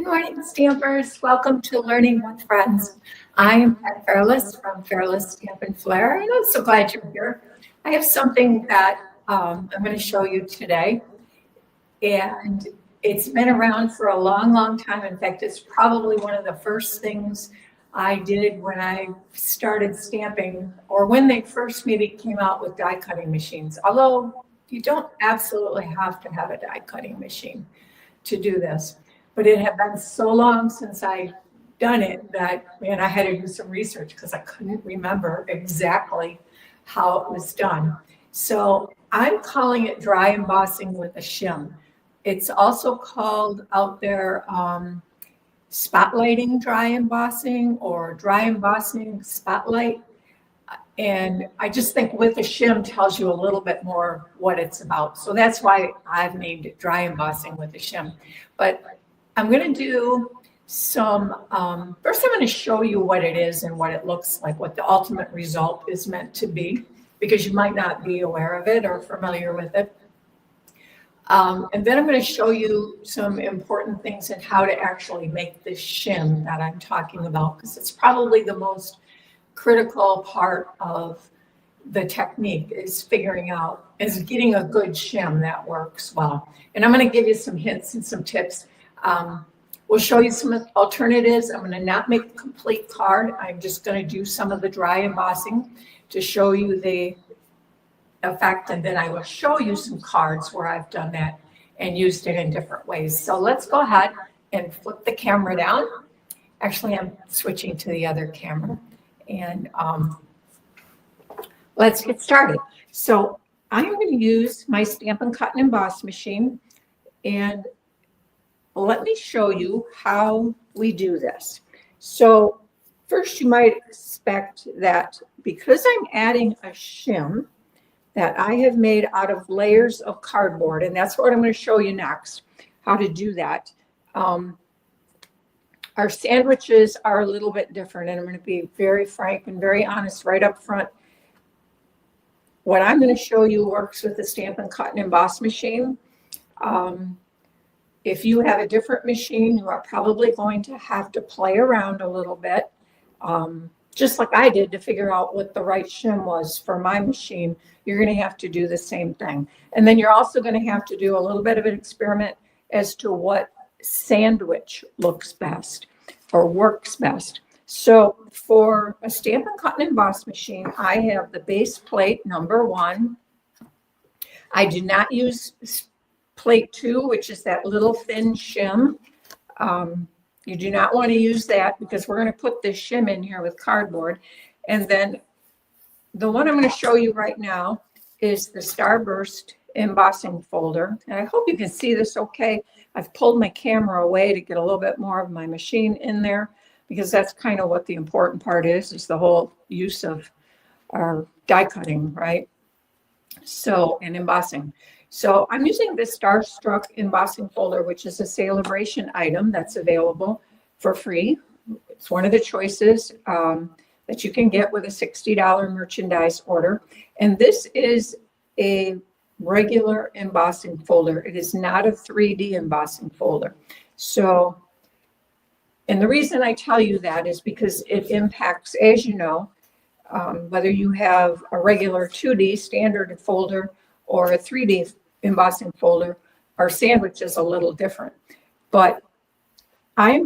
morning, Stampers. Welcome to Learning with Friends. I am Pat Fairless from Fairless Stamp and Flair, and I'm so glad you're here. I have something that I'm going to show you today, and it's been around for a long, long time. In fact, it's probably one of the first things I did when I started stamping, or when they first maybe came out with die cutting machines. Although you don't absolutely have to have a die cutting machine to do this. But it had been so long since I'd done it that, man, I had to do some research because I couldn't remember exactly how it was done. So I'm calling it dry embossing with a shim. It's also called out there spotlighting dry embossing or dry embossing spotlight. And I just think with a shim tells you a little bit more what it's about. So that's why I've named it dry embossing with a shim. But I'm going to do some, first I'm going to show you what it is and what it looks like, what the ultimate result is meant to be, because you might not be aware of it or familiar with it. And then I'm going to show you some important things in how to actually make this shim that I'm talking about, because it's probably the most critical part of the technique is getting a good shim that works well. And I'm going to give you some hints and some tips. We'll show you some alternatives. I'm going to not make a complete card. I'm just going to do some of the dry embossing to show you the effect, and then I will show you some cards where I've done that and used it in different ways. So let's go ahead and flip the camera down. Actually, I'm switching to the other camera. And let's get started. So I'm going to use my Stampin' Cut and Emboss machine, and let me show you how we do this. So first, you might expect that because I'm adding a shim that I have made out of layers of cardboard, and that's what I'm going to show you next, how to do that. Our sandwiches are a little bit different, and I'm going to be very frank and very honest right up front. What I'm going to show you works with the Stampin' Cut and Emboss machine. If you have a different machine, you are probably going to have to play around a little bit, just like I did to figure out what the right shim was for my machine. You're going to have to do the same thing. And then you're also going to have to do a little bit of an experiment as to what sandwich looks best or works best. So for a Stampin' Cut and Emboss machine, I have the base plate number 1. I do not use plate 2, which is that little thin shim. You do not want to use that because we're going to put this shim in here with cardboard. And then the one I'm going to show you right now is the Starburst embossing folder. And I hope you can see this okay. I've pulled my camera away to get a little bit more of my machine in there, because that's kind of what the important part is the whole use of our die cutting, right? So, and embossing. So I'm using this Starstruck embossing folder, which is a celebration item that's available for free. It's one of the choices that you can get with a $60 merchandise order. And this is a regular embossing folder. It is not a 3D embossing folder. So, and the reason I tell you that is because it impacts, as you know, whether you have a regular 2D standard folder or a 3D embossing folder, our sandwich is a little different. But I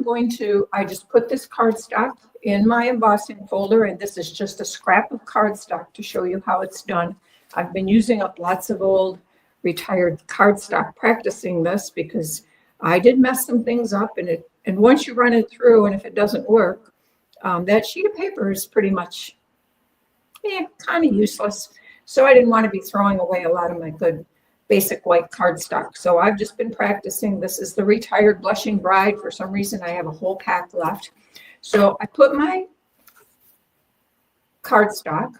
just put this cardstock in my embossing folder, and this is just a scrap of cardstock to show you how it's done. I've been using up lots of old retired cardstock practicing this because I did mess some things up, and once you run it through, and if it doesn't work, that sheet of paper is pretty much kind of useless. So I didn't want to be throwing away a lot of my good basic white cardstock. So I've just been practicing. This is the Retired Blushing Bride. For some reason, I have a whole pack left. So I put my cardstock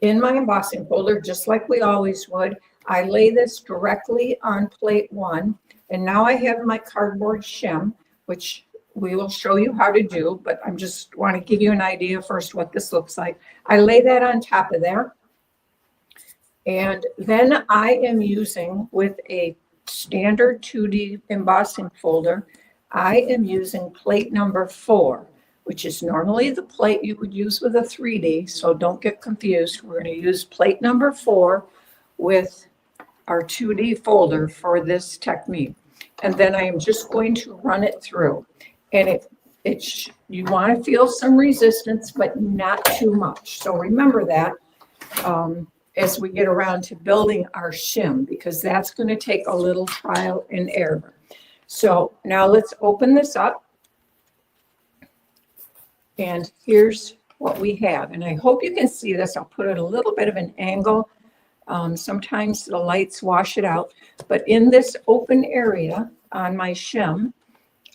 in my embossing folder, just like we always would. I lay this directly on plate 1. And now I have my cardboard shim, which we will show you how to do, but I just want to give you an idea first what this looks like. I lay that on top of there. And then I am using, with a standard 2D embossing folder, I am using plate number 4, which is normally the plate you would use with a 3D, so don't get confused. We're going to use plate number 4 with our 2D folder for this technique. And then I am just going to run it through. And you want to feel some resistance, but not too much. So remember that as we get around to building our shim, because that's going to take a little trial and error. So now let's open this up. And here's what we have. And I hope you can see this. I'll put it a little bit of an angle. Sometimes the lights wash it out. But in this open area on my shim,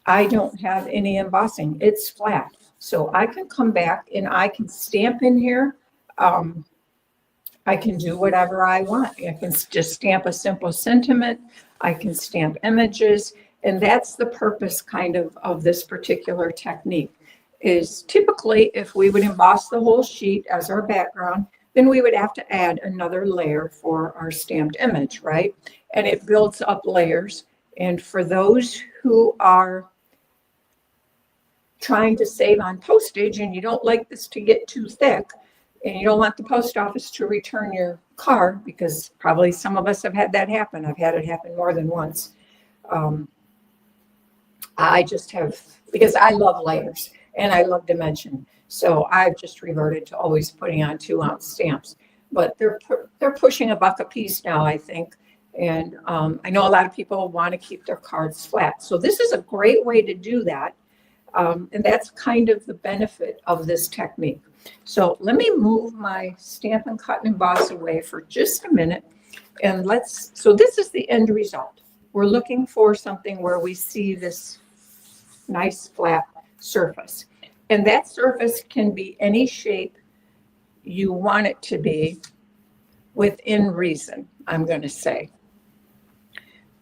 I don't have any embossing. It's flat. So I can come back and I can stamp in here. I can do whatever I want. I can just stamp a simple sentiment. I can stamp images. And that's the purpose kind of this particular technique. Is typically if we would emboss the whole sheet as our background, then we would have to add another layer for our stamped image, right? And it builds up layers. And for those who are trying to save on postage and you don't like this to get too thick and you don't want the post office to return your card, because probably some of us have had that happen. I've had it happen more than once. I just have, because I love layers. And I love dimension. So I've just reverted to always putting on 2-ounce stamps. But they're pushing $1 a piece now, I think. And I know a lot of people want to keep their cards flat. So this is a great way to do that. And that's kind of the benefit of this technique. So let me move my Stamp and Cut and Emboss away for just a minute. And so this is the end result. We're looking for something where we see this nice flat surface. And that surface can be any shape you want it to be within reason, I'm going to say.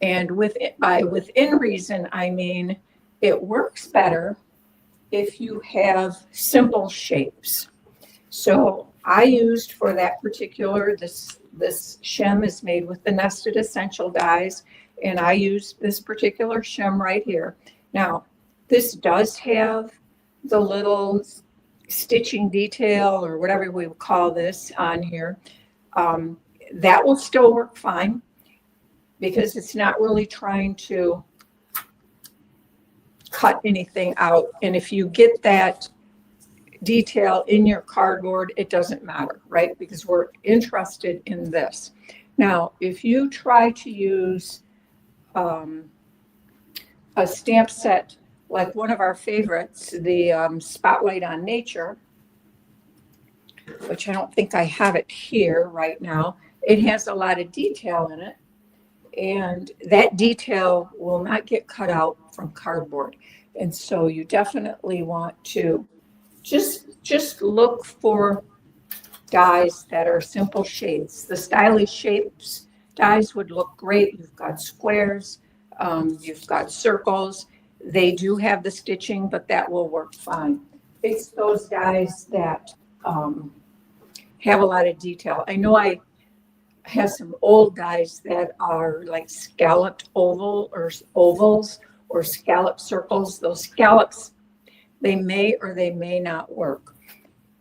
And by within reason, I mean it works better if you have simple shapes. So I used for that particular, this shim is made with the nested essential dies, and I used this particular shim right here. Now, this does have the little stitching detail or whatever we would call this on here. That will still work fine because it's not really trying to cut anything out. And if you get that detail in your cardboard, it doesn't matter, right? Because we're interested in this. Now, if you try to use a stamp set like one of our favorites, the Spotlight on Nature, which I don't think I have it here right now. It has a lot of detail in it, and that detail will not get cut out from cardboard. And so you definitely want to just look for dies that are simple shades. The stylish shapes dies would look great. You've got squares, you've got circles. They do have the stitching, but that will work fine. It's those dies that have a lot of detail. I know I have some old dies that are like scalloped ovals or scallop circles. Those scallops, they may or they may not work.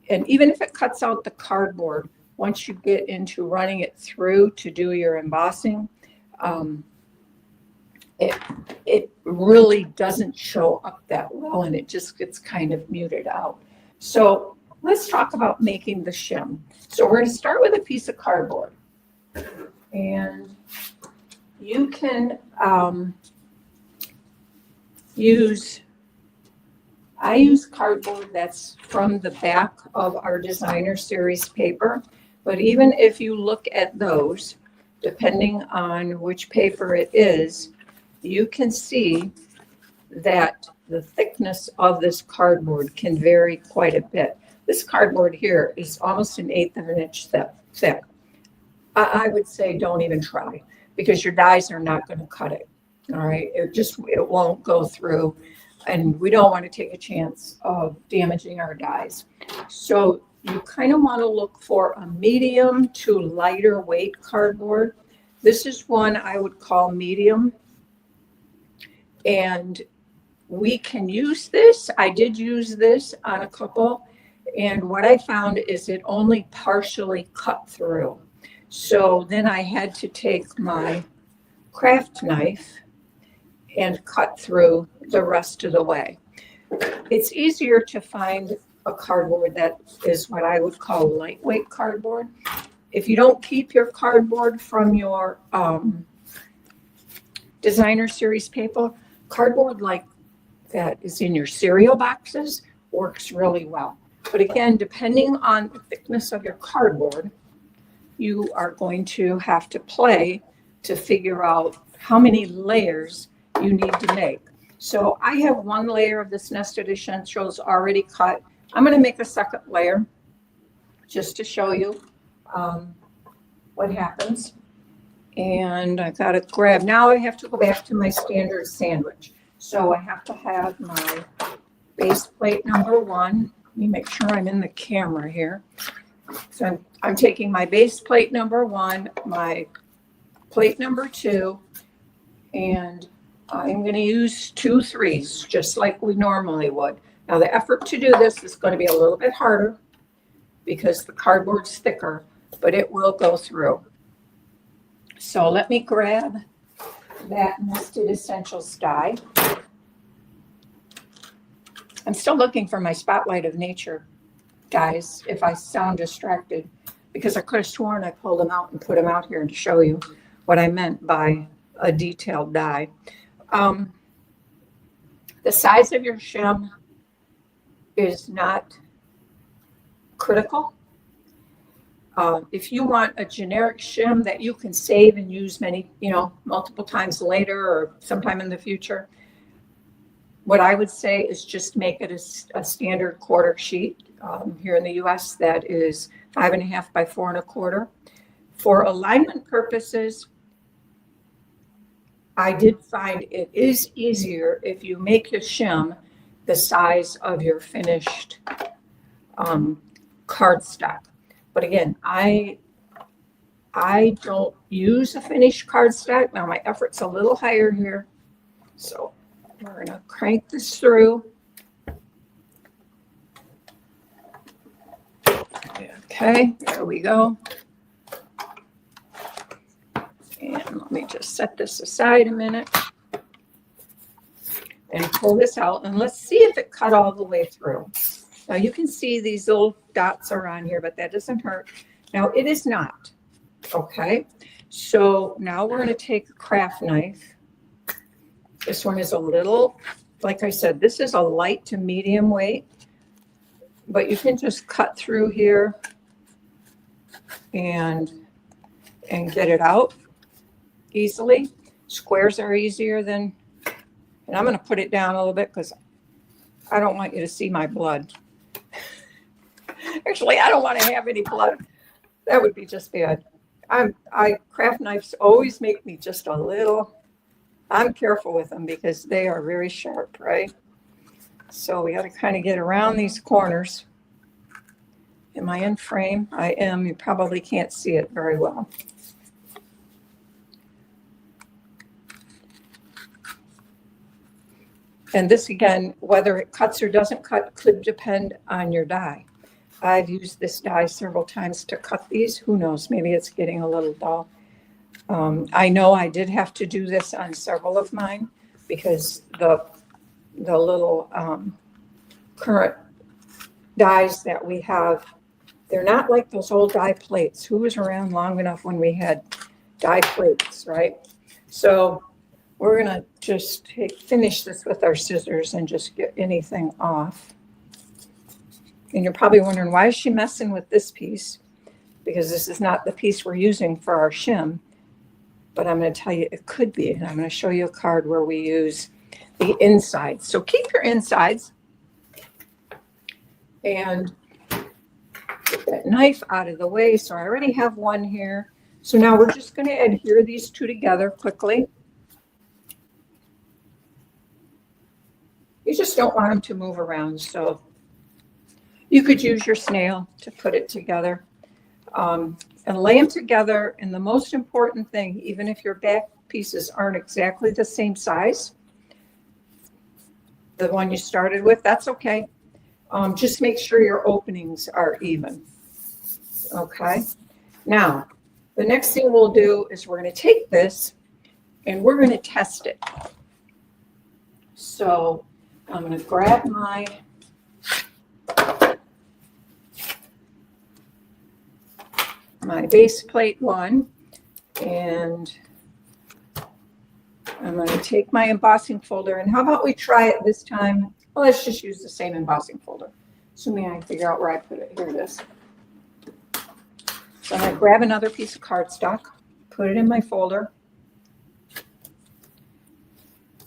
And even if it cuts out the cardboard, once you get into running it through to do your embossing, it really doesn't show up that well, and it just gets kind of muted out. So let's talk about making the shim. So we're going to start with a piece of cardboard, and you can I use cardboard that's from the back of our designer series paper, but even if you look at those, depending on which paper it is, you can see that the thickness of this cardboard can vary quite a bit. This cardboard here is almost 1/8 of an inch thick. I would say don't even try, because your dies are not going to cut it. All right, it won't go through, and we don't want to take a chance of damaging our dies. So you kind of want to look for a medium to lighter weight cardboard. This is one I would call medium. And we can use this. I did use this on a couple, and what I found is it only partially cut through. So then I had to take my craft knife and cut through the rest of the way. It's easier to find a cardboard that is what I would call lightweight cardboard. If you don't keep your cardboard from your designer series paper, cardboard like that is in your cereal boxes works really well. But again, depending on the thickness of your cardboard, you are going to have to play to figure out how many layers you need to make. So I have one layer of this nested essentials already cut. I'm going to make a second layer just to show you what happens. And I got to grab, now I have to go back to my standard sandwich. So I have to have my base plate number 1. Let me make sure I'm in the camera here. So I'm taking my base plate number 1, my plate number 2, and I'm going to use 2 3s, just like we normally would. Now the effort to do this is going to be a little bit harder because the cardboard's thicker, but it will go through. So let me grab that Nested Essentials die. I'm still looking for my Spotlight of Nature dies if I sound distracted, because I could have sworn I pulled them out and put them out here to show you what I meant by a detailed die. The size of your shim is not critical. If you want a generic shim that you can save and use multiple times later or sometime in the future, what I would say is just make it a standard quarter sheet. Here in the US, that is 5.5 by 4 1/4. For alignment purposes, I did find it is easier if you make your shim the size of your finished cardstock. But again, I don't use a finished cardstock. Now my effort's a little higher here. So we're gonna crank this through. Okay, there we go. And let me just set this aside a minute and pull this out, and let's see if it cut all the way through. Now you can see these little dots are on here, but that doesn't hurt. Now it is not, okay? So now we're gonna take a craft knife. This one is a little, like I said, this is a light to medium weight, but you can just cut through here and get it out easily. Squares are easier than, and I'm going to put it down a little bit because I don't want you to see my blood. Actually, I don't want to have any blood. That would be just bad. Craft knives always make me just a little, I'm careful with them because they are very sharp, right? So we got to kind of get around these corners. Am I in frame? I am. You probably can't see it very well. And this again, whether it cuts or doesn't cut could depend on your die. I've used this die several times to cut these. Who knows? Maybe it's getting a little dull. I know I did have to do this on several of mine because the little current dies that we have, they're not like those old die plates. Who was around long enough when we had die plates, right? So we're gonna just finish this with our scissors and just get anything off. And you're probably wondering, why is she messing with this piece? Because this is not the piece we're using for our shim. But I'm going to tell you it could be, and I'm going to show you a card where we use the insides. So keep your insides and get that knife out of the way. So I already have one here. So now we're just going to adhere these two together quickly. You just don't want them to move around. So you could use your snail to put it together. And lay them together. And the most important thing, even if your back pieces aren't exactly the same size, the one you started with, that's okay. Just make sure your openings are even. Okay. Now, the next thing we'll do is we're going to take this and we're going to test it. So I'm going to grab my base plate one, and I'm going to take my embossing folder, and how about we try it this time? Well, let's just use the same embossing folder, assuming I can figure out where I put it. Here it is. So I'm going to grab another piece of cardstock, put it in my folder,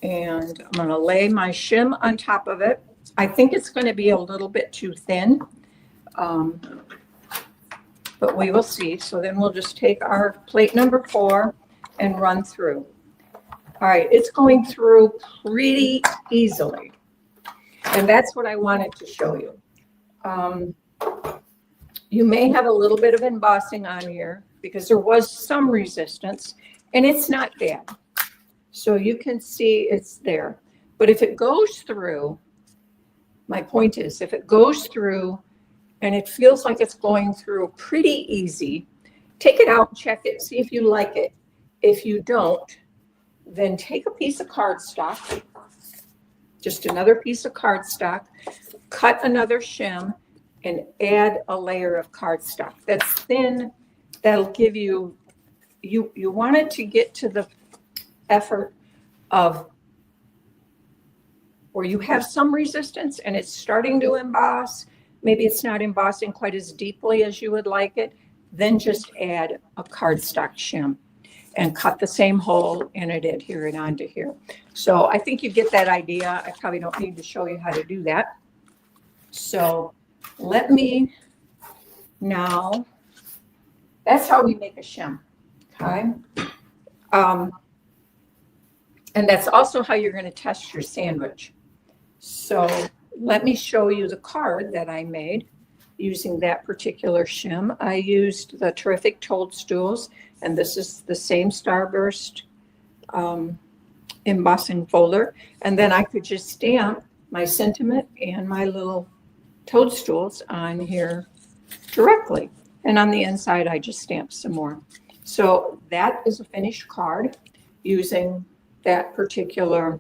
and I'm going to lay my shim on top of it. I think it's going to be a little bit too thin, but we will see. So then we'll just take our plate number 4 and run through. All right, it's going through pretty easily, and that's what I wanted to show you. You may have a little bit of embossing on here because there was some resistance, and it's not bad. So you can see it's there. But if it goes through, my point is, if it goes through and it feels like it's going through pretty easy, take it out, check it, see if you like it. If you don't, then take a piece of cardstock, just another piece of cardstock, cut another shim, and add a layer of cardstock that's thin. That'll give you, you want it to get to the effort of where you have some resistance and it's starting to emboss. Maybe it's not embossing quite as deeply as you would like it. Then just add a cardstock shim and cut the same hole and adhere it onto here. So I think you get that idea. I probably don't need to show you how to do that. So let me now, that's how we make a shim, okay? And that's also how you're going to test your sandwich. So let me show you the card that I made using that particular shim. I used the Terrific Toadstools, and this is the same Starburst embossing folder. And then I could just stamp my sentiment and my little toadstools on here directly. And on the inside, I just stamped some more. So that is a finished card using that particular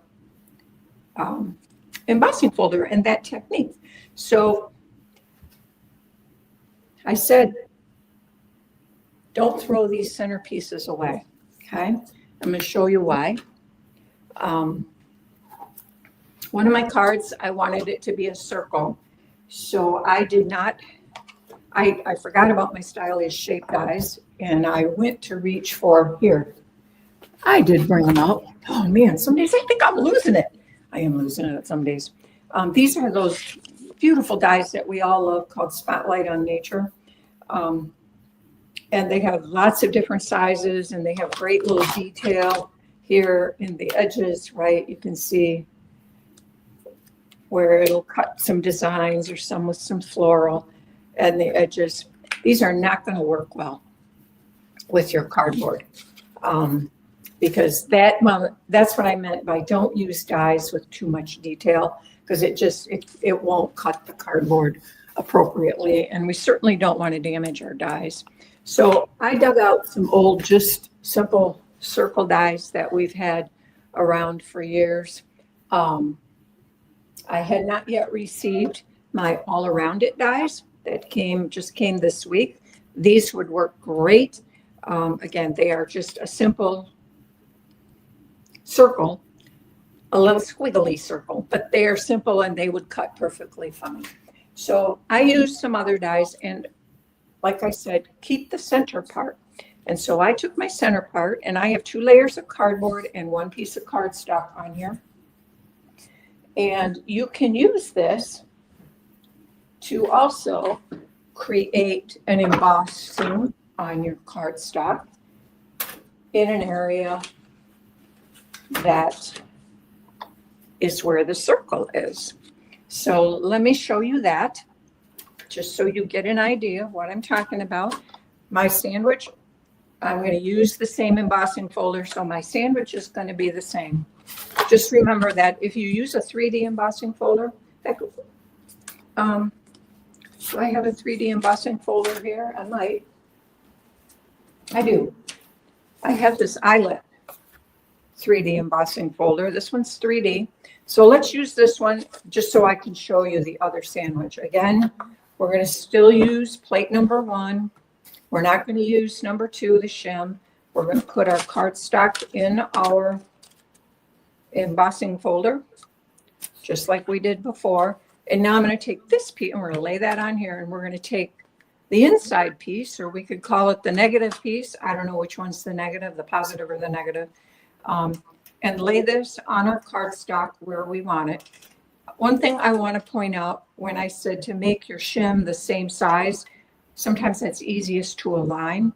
embossing folder and that technique. So I said, don't throw these centerpieces away, okay? I'm going to show you why. One of my cards, I wanted it to be a circle. So I did not, I forgot about my stylish shape dies, and I went to reach for, here, I did bring them out. Oh man, some days I think I'm losing it. I am losing it some days. These are those beautiful dies that we all love called Spotlight on Nature. And they have lots of different sizes, and they have great little detail here in the edges, right? You can see where it'll cut some designs or some with some floral and the edges. These are not going to work well with your cardboard. Because that's what I meant by don't use dies with too much detail, because it won't cut the cardboard appropriately, and we certainly don't want to damage our dies. So I dug out some old, just simple circle dies that we've had around for years. I had not yet received my all around it dies that just came this week. These would work great. Again, they are just a simple circle, a little squiggly circle, but they are simple and they would cut perfectly fine. So I used some other dies, and like I said, keep the center part. And so I took my center part, and I have 2 layers of cardboard and 1 piece of cardstock on here. And you can use this to also create an embossing on your cardstock in an area that is where the circle is. So let me show you that, just so you get an idea of what I'm talking about. My sandwich, I'm going to use the same embossing folder, so my sandwich is going to be the same. just remember that if you use a 3D embossing folder, that, do I have a 3D embossing folder here? I do. I have this eyelet 3D embossing folder. This one's 3D. So let's use this one just so I can show you the other sandwich. Again, we're going to still use plate number 1. We're not going to use number 2, the shim. We're going to put our cardstock in our embossing folder, just like we did before. And now I'm going to take this piece and we're going to lay that on here, and we're going to take the inside piece, or we could call it the negative piece. I don't know which one's the negative, the positive or the negative. And lay this on our cardstock where we want it. One thing I want to point out, when I said to make your shim the same size, sometimes that's easiest to align.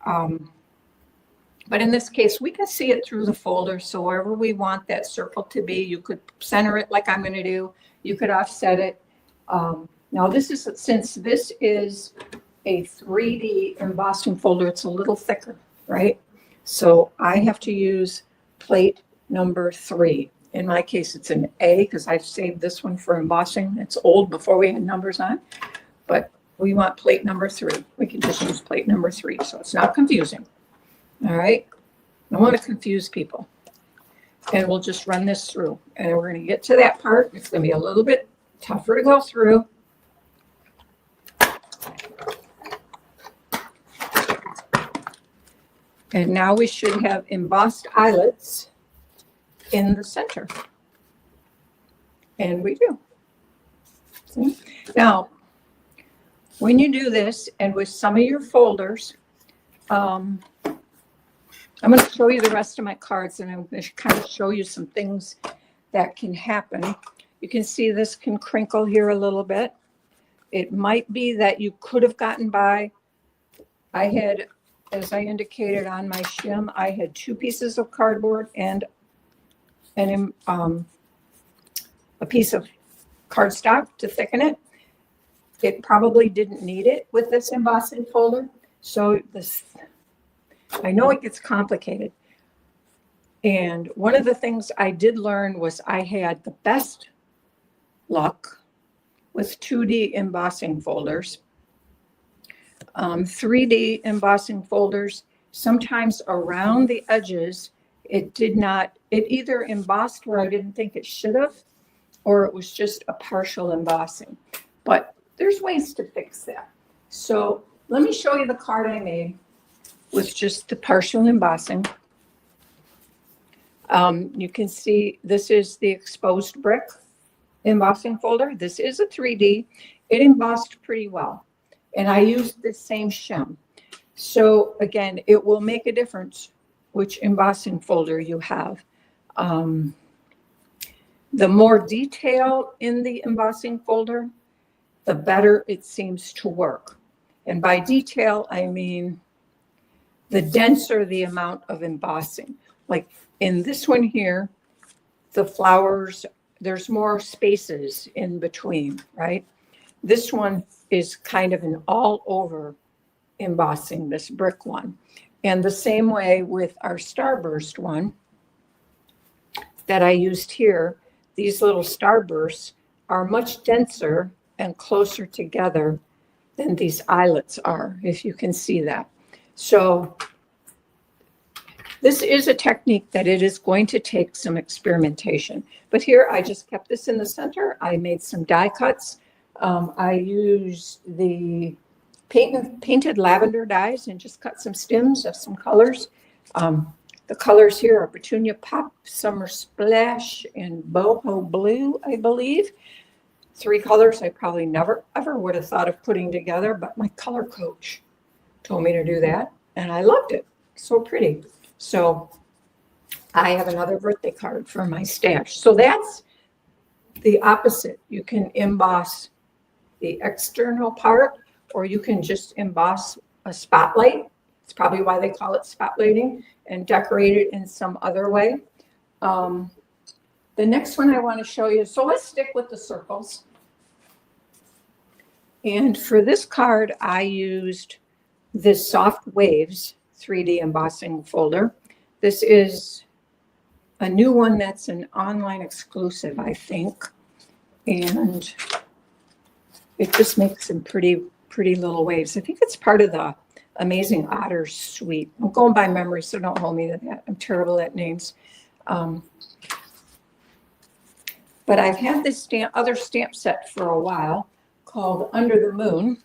But in this case, we can see it through the folder. So wherever we want that circle to be, you could center it like I'm going to do. You could offset it. Now this is, since this is a 3D embossing folder, it's a little thicker, right? So I have to use plate number 3. In my case, it's an A because I've saved this one for embossing. It's old, before we had numbers on, but we want plate number 3. We can just use plate number 3, so it's not confusing. All right. I don't want to confuse people. And we'll just run this through. And we're going to get to that part. It's going to be a little bit tougher to go through. And now we should have embossed eyelets in the center. And we do. See? Now, when you do this, and with some of your folders, I'm going to show you the rest of my cards, and I'm going to kind of show you some things that can happen. You can see this can crinkle here a little bit. It might be that you could have gotten by. I had, as I indicated on my shim, I had 2 pieces of cardboard and a piece of cardstock to thicken it. It probably didn't need it with this embossing folder. So this, I know it gets complicated. And one of the things I did learn was I had the best luck with 2D embossing folders. 3D embossing folders, sometimes around the edges, it either embossed where I didn't think it should have, or it was just a partial embossing. But there's ways to fix that. So let me show you the card I made with just the partial embossing. You can see this is the exposed brick embossing folder. This is a 3D. It embossed pretty well. And I used the same shim. So again, it will make a difference which embossing folder you have. The more detail in the embossing folder, the better it seems to work. And by detail, I mean the denser the amount of embossing. Like in this one here, the flowers, there's more spaces in between, right? This one is kind of an all over embossing, this brick one. And the same way with our starburst one that I used here, these little starbursts are much denser and closer together than these eyelets are, if you can see that. So this is a technique that it is going to take some experimentation. But here I just kept this in the center. I made some die cuts. I used the painted lavender dies and just cut some stems of some colors. The colors here are Petunia Pop, Summer Splash, and Boho Blue, I believe. 3 colors I probably never, ever would have thought of putting together, but my color coach told me to do that, and I loved it. So pretty. So I have another birthday card for my stash. So that's the opposite. You can emboss the external part, or you can just emboss a spotlight. It's probably why they call it spotlighting, and decorate it in some other way. The next one I want to show you, so let's stick with the circles. And for this card, I used this Soft Waves 3D embossing folder. This is a new one that's an online exclusive, I think. And it just makes some pretty little waves. I think it's part of the Amazing Otter suite. I'm going by memory, so don't hold me to that. I'm terrible at names. But I've had this other stamp set for a while called Under the Moon.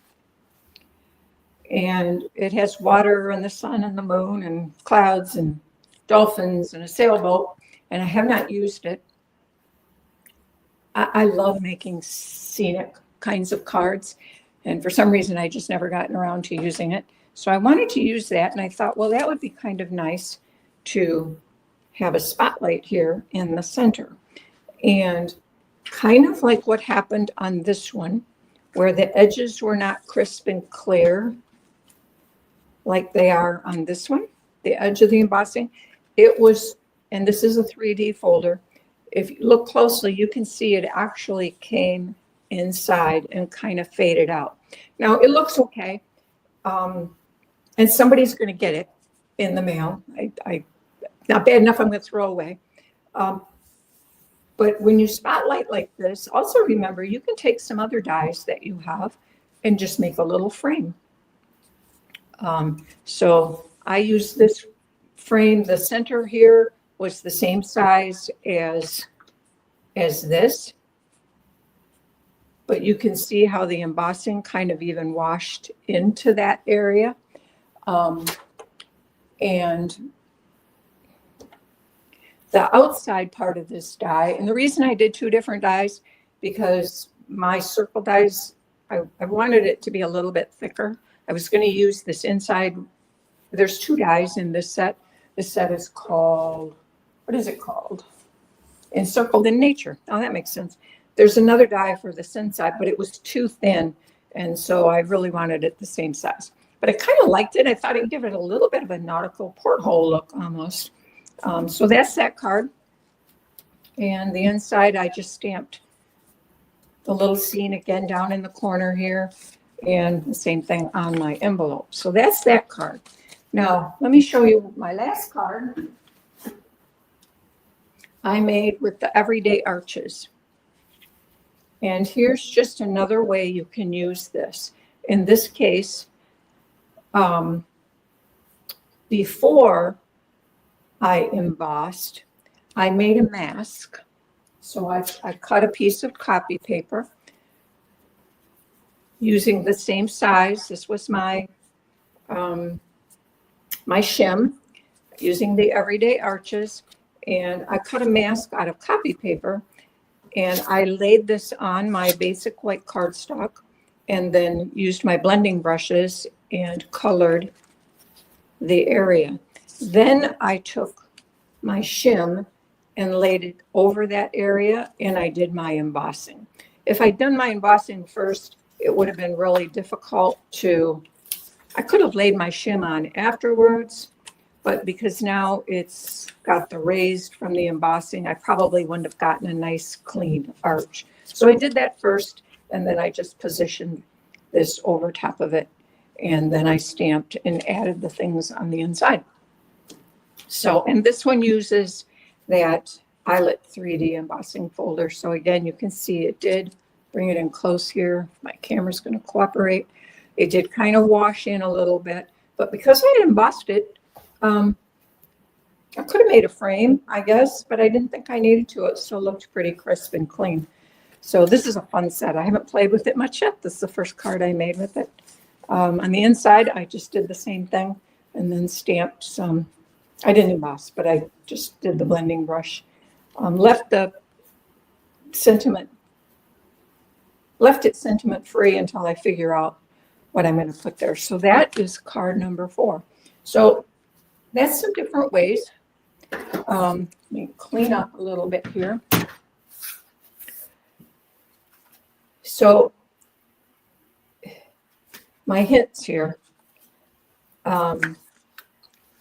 And it has water and the sun and the moon and clouds and dolphins and a sailboat. And I have not used it. I love making scenic kinds of cards. And for some reason, I just never gotten around to using it. So I wanted to use that. And I thought, well, that would be kind of nice to have a spotlight here in the center. And kind of like what happened on this one, where the edges were not crisp and clear, like they are on this one, the edge of the embossing. It was, and this is a 3D folder. If you look closely, you can see it actually came inside and kind of faded out. Now it looks okay. And somebody's going to get it in the mail. I not bad enough I'm going to throw away. But when you spotlight like this, also remember you can take some other dies that you have and just make a little frame. So I use this frame. The center here was the same size as this, but you can see how the embossing kind of even washed into that area. And the outside part of this die, and the reason I did two different dies, because my circle dies, I wanted it to be a little bit thicker. I was going to use this inside. There's two dies in this set. This set is called, what is it called? Encircled in Nature. Oh, that makes sense. There's another die for this inside, but it was too thin. And so I really wanted it the same size. But I kind of liked it. I thought it'd give it a little bit of a nautical porthole look almost. So that's that card. And the inside, I just stamped the little scene again down in the corner here. And the same thing on my envelope. So that's that card. Now, let me show you my last card I made with the everyday arches. And here's just another way you can use this. In this case, before I embossed, I made a mask. So I cut a piece of copy paper using the same size. This was my my shim, using the everyday arches, and I cut a mask out of copy paper, and I laid this on my basic white cardstock, and then used my blending brushes and colored the area. Then I took my shim and laid it over that area, and I did my embossing. If I'd done my embossing first, it would have been really difficult to, I could have laid my shim on afterwards, but because now it's got the raised from the embossing, I probably wouldn't have gotten a nice clean arch. So I did that first, and then I just positioned this over top of it, and then I stamped and added the things on the inside. So, and this one uses that Eyelet 3D embossing folder. So again, you can see it did bring it in close here. My camera's going to cooperate. It did kind of wash in a little bit, but because I had embossed it, I could have made a frame, I guess, but I didn't think I needed to. It still looked pretty crisp and clean. So this is a fun set. I haven't played with it much yet. This is the first card I made with it. On the inside, I just did the same thing and then stamped some. I didn't emboss, but I just did the blending brush. Left it sentiment free until I figure out what I'm going to put there. So that is card number 4. So that's some different ways. Let me clean up a little bit here. So my hints here.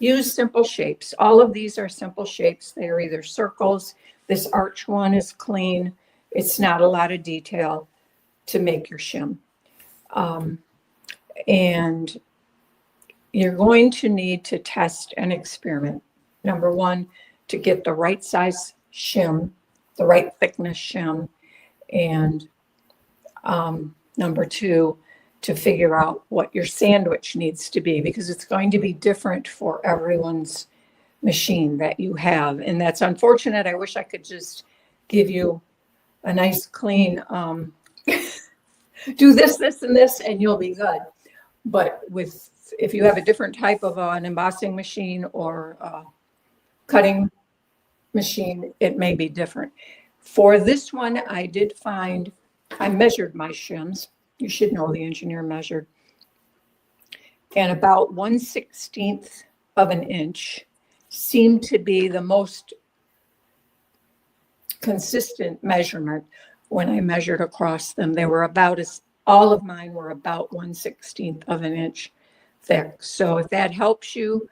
Use simple shapes. All of these are simple shapes. They are either circles. This arch one is clean. It's not a lot of detail to make your shim. And you're going to need to test and experiment. Number one, to get the right size shim, the right thickness shim, and number two, to figure out what your sandwich needs to be, because it's going to be different for everyone's machine that you have. And that's unfortunate. I wish I could just give you a nice clean, do this, this, and this, and you'll be good. But if you have a different type of an embossing machine or a cutting machine, it may be different. For this one, I measured my shims. You should know the engineer measured. And about 1/16 of an inch seemed to be the most consistent measurement when I measured across them. They were all of mine were about 1/16 of an inch thick. So if that helps you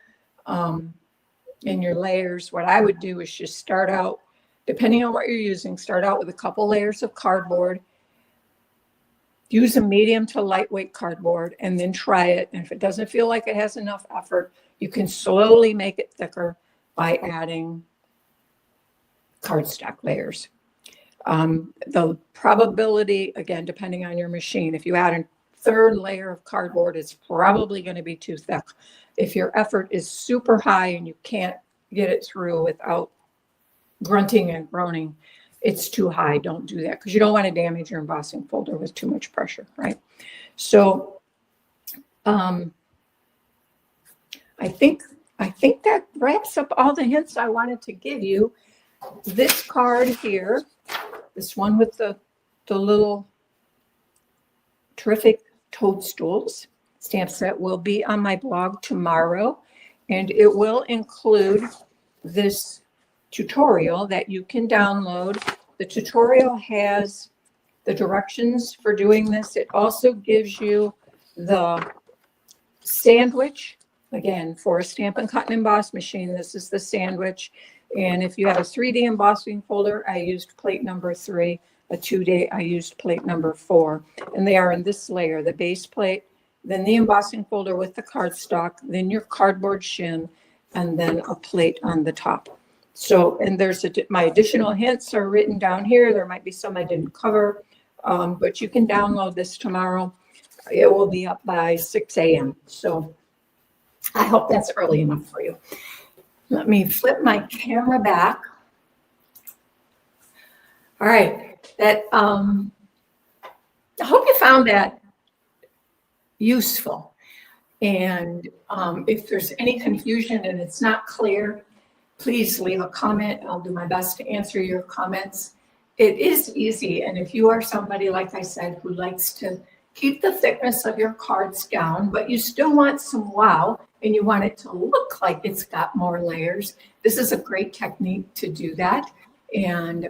in your layers, what I would do is just start out, depending on what you're using, start out with a couple layers of cardboard. Use a medium to lightweight cardboard and then try it. And if it doesn't feel like it has enough effort, you can slowly make it thicker by adding cardstock layers. The probability, again, depending on your machine, if you add a third layer of cardboard, it's probably going to be too thick. If your effort is super high and you can't get it through without grunting and groaning, it's too high. Don't do that, because you don't want to damage your embossing folder with too much pressure, right? So I think that wraps up all the hints I wanted to give you. This card here, this one with the little terrific toadstools stamp set, will be on my blog tomorrow, and it will include this tutorial that you can download. The tutorial has the directions for doing this. It also gives you the sandwich. Again, for a Stamp and Cut and Emboss machine, this is the sandwich. And if you have a 3D embossing folder, I used plate number 3. A 2D, I used plate number 4. And they are in this layer, the base plate, then the embossing folder with the cardstock, then your cardboard shim, and then a plate on the top. So, and my additional hints are written down here. There might be some I didn't cover, but you can download this tomorrow. It will be up by 6 a.m. So I hope that's early enough for you. Let me flip my camera back. All right. I hope you found that useful. And if there's any confusion and it's not clear, please leave a comment. I'll do my best to answer your comments. It is easy. And if you are somebody, like I said, who likes to keep the thickness of your cards down, but you still want some wow, and you want it to look like it's got more layers, this is a great technique to do that. And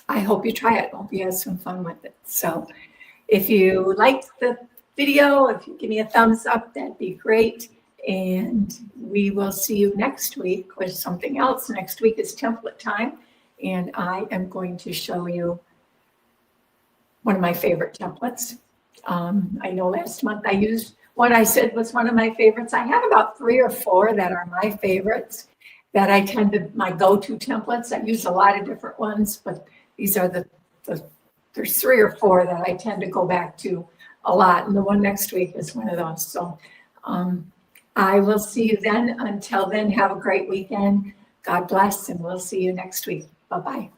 I hope you try it. I hope you have some fun with it. So if you liked the video, if you give me a thumbs up, that'd be great. And we will see you next week with something else. Next week is template time, and I am going to show you one of my favorite templates. I know last month I used what I said was one of my favorites. I have about 3 or 4 that are my favorites that I tend to, my go-to templates. I use a lot of different ones, but these are there's 3 or 4 that I tend to go back to a lot. And the one next week is one of those. So I will see you then. Until then, have a great weekend. God bless, and we'll see you next week. Bye-bye.